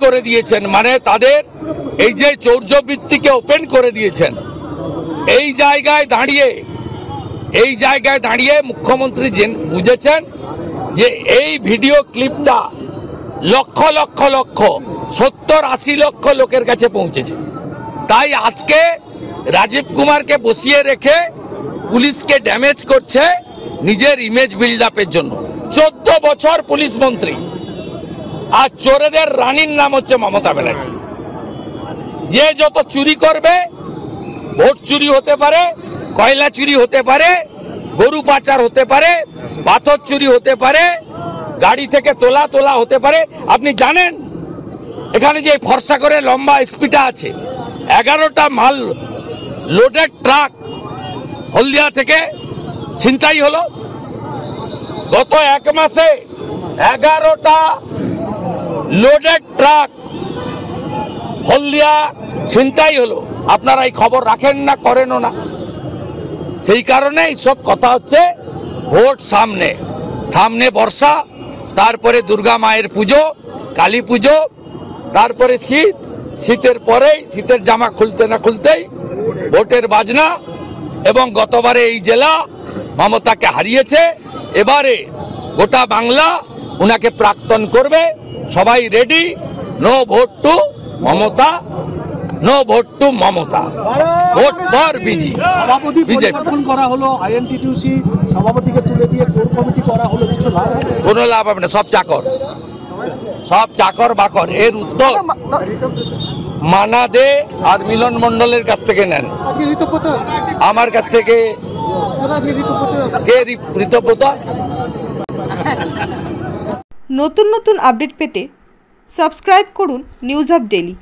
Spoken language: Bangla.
করে দিয়েছেন, মানে তাদের এই যে চৌর্যবৃত্তিকে ওপেন করে দিয়েছেন। এই জায়গায় দাঁড়িয়ে মুখ্যমন্ত্রী বুঝেছেন যে এই ভিডিও ক্লিপটা লক্ষ লক্ষ লক্ষ 70-80 লক্ষ লোকের কাছে পৌঁছেছে। তাই আজকে রাজীব কুমারকে বসিয়ে রেখে পুলিশকে ড্যামেজ করছে নিজের ইমেজ বিল্ড আপের জন্য। 14 বছর পুলিশ মন্ত্রী, আর চোরেদের রানীর নাম হচ্ছে মমতা ব্যানার্জি। যে যত চুরি করবে, ভোট চুরি হতে পারে, কয়লা চুরি হতে পারে, গরু পাচার হতে পারে, পাথর চুরি হতে পারে, গাড়ি থেকে তোলা হতে পারে। আপনি জানেন এখানে যে ফর্সা করে লম্বা এসপিটা আছে, 11টা মাল লোডেড ট্রাক হলদিয়া থেকে ছিনতাই হলো। গত 1 মাসে 11টা লোডেড ট্রাক হলদিয়া ছিনতাই হলো। আপনারা এই খবর রাখেন না, করেনও না। সেই কারণে সব কথা হচ্ছে। ভোট সামনে বর্ষা, তারপরে দুর্গা মায়ের পুজো, কালী পুজো, তারপরে শীতের পরেই শীতের জামা খুলতে না খুলতেই ভোটের বাজনা। এবং গতবারে এই জেলা মমতাকে হারিয়েছে, এবারে গোটা বাংলা উনাকে প্রাক্তন করবে। সবাই ready. No vote to Mamata, no vote to Mamata, vote for BJP. সভাপতি পরিবর্তন করা হলো, আইএনটিটিউসি সভাপতিকে তুলে দিয়ে কোর কমিটি করা হলো, কিছু লাভ? কোনো লাভ হবে না, সব চাকর বাকর। এর উত্তর মানা দে আর মিলন মন্ডলের কাছ থেকে নেন, আমার কাছ থেকে। কে ঋতব্রতা? নতুন আপডেট পেতে সাবস্ক্রাইব করুন নিউজ আপ ডেইলি।